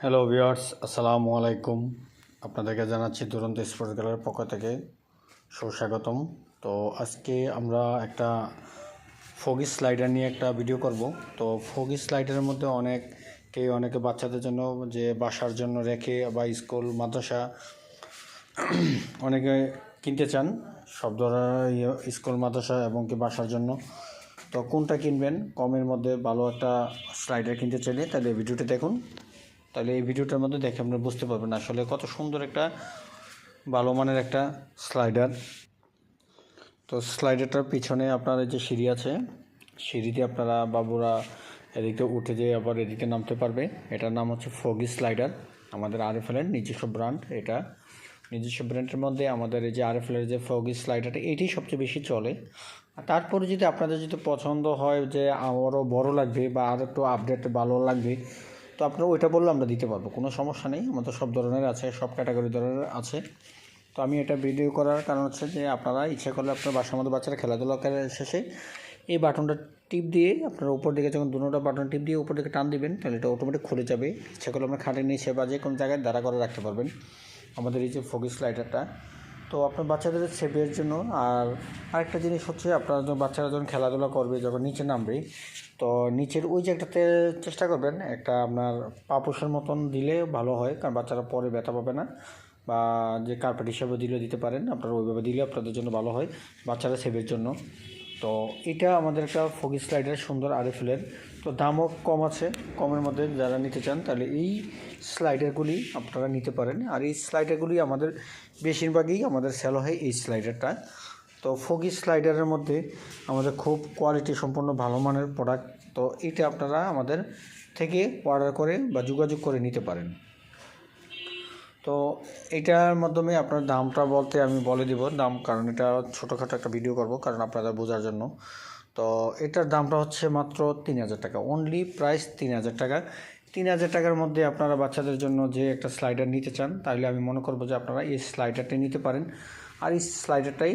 Hello viewers, আসসালামু আলাইকুম। আপনাদেরকে জানাচ্ছি দুরন্ত স্পোর্টস গ্যালারির পক্ষ থেকে সুস্বাগতম। তো আজকে আমরা একটা ফগি স্লাইডার নিয়ে একটা ভিডিও করব। তো ফগি স্লাইডারের মধ্যে অনেকে বাচ্চাদের জন্য যে বাসার জন্য রেখে বা স্কুল মাদ্রাসা অনেকে কিনতে চান, সব ধরনের স্কুল মাদ্রাসা এবং কি বাসার জন্য। তো কোনটা কিনবেন, কমের মধ্যে ভালো একটা স্লাইডার কিনতে চাইলে তাহলে ভিডিওটি দেখুন। তাহলে এই ভিডিওটার মধ্যে দেখে আপনারা বুঝতে পারবেন আসলে কত সুন্দর একটা ভালো মানের একটা স্লাইডার। তো স্লাইডারটার পিছনে আপনার যে সিঁড়ি আছে, সিঁড়িতে আপনারা বাবুরা এদিকে উঠে যেয়ে আবার এদিকে নামতে পারবে। এটার নাম হচ্ছে ফগি স্লাইডার, আমাদের আরএফএলের নিজস্ব ব্র্যান্ড। এটা নিজস্ব ব্র্যান্ডের মধ্যে আমাদের এই যে আরএফএলের যে ফগি স্লাইডারটা, এটাই সবচেয়ে বেশি চলে। আর তারপরে যদি আপনাদের যদি পছন্দ হয় যে আরও বড় লাগবে বা আরও একটু আপডেট ভালো লাগবে, তো আপনারা ওইটা বললে আমরা দিতে পারবো, কোনো সমস্যা নেই। আমাদের সব ধরনের আছে, সব ক্যাটাগরি ধরনের আছে। তো আমি এটা ভিডিও করার কারণ হচ্ছে যে আপনারা ইচ্ছা করলে আপনার বাসার মধ্যে বাচ্চারা খেলাধুলা করার শেষে এই বাটনটা টিপ দিয়ে আপনারা উপর দিকে যখন দুটোটা বাটন টিপ দিয়ে উপর দিকে টান দিবেন, তাহলে এটা অটোমেটিক খুলে যাবে। ইচ্ছা করলে আপনার খাটের নিচে বা যে কোনো জায়গায় দাঁড়া করে রাখতে পারবেন আমাদের এই যে ফগি স্লাইডারটা। তো আপনার বাচ্চাদের সেফের জন্য। আর আরেকটা জিনিস হচ্ছে, আপনারা যখন বাচ্চারা যখন খেলাধুলা করবে, যখন নিচে নামবে, তো নিচের ওই জায়গাটাতে চেষ্টা করবেন একটা আপনার পাপোশের মতন দিলে ভালো হয়, কারণ বাচ্চারা পরে ব্যথা পাবে না। বা যে কার্পেট হিসাবে দিতে পারেন আপনারা, ওইভাবে দিলে আপনাদের জন্য ভালো হয়, বাচ্চারা সেভের জন্য। তো এটা আমাদের একটা ফগি স্লাইডার সুন্দর আরএফএলের। তো দামও কম আছে, কমের মধ্যে যারা নিতে চান তাহলে এই স্লাইডারগুলি আপনারা নিতে পারেন। আর এই স্লাইডারগুলি আমাদের বেশিরভাগই আমাদের সেল হয় এই স্লাইডারটা। তো ফগি স্লাইডারের মধ্যে আমাদের খুব কোয়ালিটি সম্পন্ন ভালো মানের প্রোডাক্ট। তো এটা আপনারা আমাদের থেকে অর্ডার করে বা যোগাযোগ করে নিতে পারেন। তো এটার মাধ্যমে আপনার দামটা বলতে আমি বলে দিব দাম, কারণ এটা ছোটোখাটো একটা ভিডিও করব কারণ আপনাদের বোঝার জন্য। তো এটার দামটা হচ্ছে মাত্র 3,000 টাকা, অনলি প্রাইস 3,000 টাকা। 3,000 টাকার মধ্যে আপনারা বাচ্চাদের জন্য যে একটা স্লাইডার নিতে চান, তাহলে আমি মনে করবো যে আপনারা এই স্লাইডারটাই নিতে পারেন। আর এই স্লাইডারটাই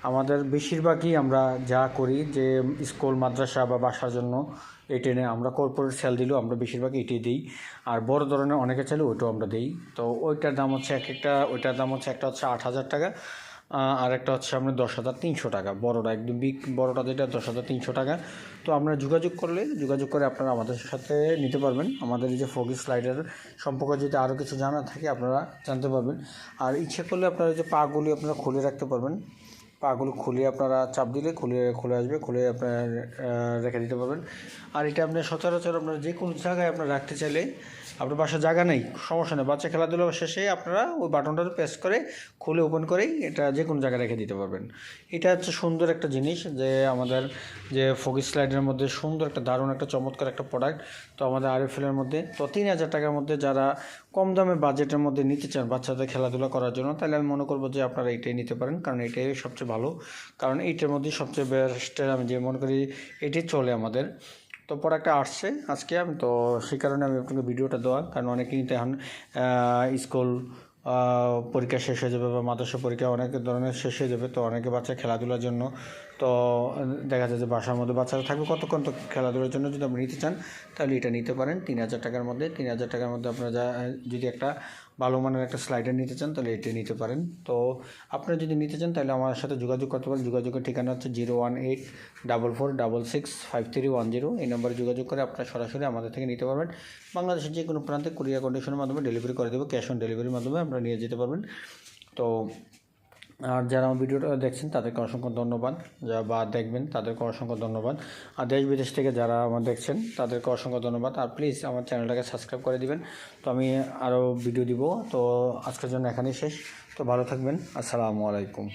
আমাদের বেশিরভাগই আমরা যা করি যে স্কুল মাদ্রাসা বা বাসার জন্য এই টেনে আমরা কর্পোরেট সেল দিলেও আমরা বেশিরভাগ এটাই দিই। আর বড় ধরনের অনেকে চাইলে ওইটাও আমরা দিই। তো ওইটার দাম হচ্ছে ওইটার দাম হচ্ছে একটা হচ্ছে 8,000 টাকা, আর একটা হচ্ছে আপনার 10,300 টাকা। বড়োটা একদম বিগ বড়োটা যেটা 10,300 টাকা। তো আপনারা যোগাযোগ করে আপনারা আমাদের সাথে নিতে পারবেন। আমাদের এই যে ফগি স্লাইডার সম্পর্কে যদি আরও কিছু জানা থাকে আপনারা জানতে পারবেন। আর ইচ্ছে করলে আপনারা যে পাগুলি আপনারা খুলে রাখতে পারবেন, পাগুলো খুলে আপনারা চাপ দিলে খুলে আসবে, খুলে আপনার রেখে দিতে পারবেন। আর এটা আপনি সচরাচর আপনার যে কোনো জায়গায় আপনার রাখতে চাইলে, আপনার বাসার জায়গা নেই, সমস্যা নেই, বাচ্চা খেলাধুলা শেষে আপনারা ওই বাটনটা প্রেস করে খুলে ওপেন করেই এটা যে কোনো জায়গায় রেখে দিতে পারবেন। এটা হচ্ছে সুন্দর একটা জিনিস যে আমাদের যে ফগি স্লাইডের মধ্যে সুন্দর একটা দারুণ একটা চমৎকার একটা প্রোডাক্ট। তো আমাদের আরএফএলের মধ্যে তো 3,000 টাকার মধ্যে যারা কম দামে বাজেটের মধ্যে নিতে চান বাচ্চাদের খেলাধুলা করার জন্য, তাহলে আমি মনে করবো যে আপনারা এইটাই নিতে পারেন, কারণ এটাই সবচেয়ে ভালো। কারণ এইটার মধ্যে সবচেয়ে বেস্টের আমি যে মনে করি এটাই চলে আমাদের। তো প্রোডাক্টটা আসছে আজকে, আমি তো সেই কারণে আমি আপনাকে ভিডিওটা দেওয়া, কারণ অনেকেই কিন্তু এখন স্কুল পরীক্ষা শেষ হয়ে যাবে বা মাদ্রাসা পরীক্ষা অনেক ধরনের শেষ হয়ে যাবে। তো অনেকে বাচ্চা খেলাধুলার জন্য, তো দেখা যায় যে বাসার মধ্যে বাচ্চারা থাকবে কতক্ষণ, তো খেলাধুলার জন্য যদি আপনি নিতে চান তাহলে এটা নিতে পারেন 3,000 টাকার মধ্যে। 3,000 টাকার মধ্যে আপনারা যদি একটা ভালো মানের একটা স্লাইডার নিতে চান তাহলে এটা নিতে পারেন। তো আপনারা যদি নিতে চান তাহলে আমার সাথে যোগাযোগ করতে পারেন। যোগাযোগের ঠিকানা হচ্ছে 01844665310। এই নম্বরে যোগাযোগ করে আপনারা সরাসরি আমাদের থেকে নিতে পারবেন। বাংলাদেশের যে কোনো প্রান্তে কুরিয়ার কন্ডিশনের মাধ্যমে ডেলিভারি করে দেবো, ক্যাশ অন ডেলিভারির মাধ্যমে আপনারা নিয়ে যেতে পারবেন। তো আর যারা আমার ভিডিওটা দেখছেন তাদেরকে অসংখ্য ধন্যবাদ, বা দেখবেন তাদেরকে অসংখ্য ধন্যবাদ। আর দেশ বিদেশ থেকে যারা আমার দেখছেন তাদেরকে অসংখ্য ধন্যবাদ। আর প্লিজ আমার চ্যানেলটাকে সাবস্ক্রাইব করে দিবেন। তো আমি আরও ভিডিও দিব। তো আজকের জন্য এখানেই শেষ। তো ভালো থাকবেন, আসসালামু আলাইকুম।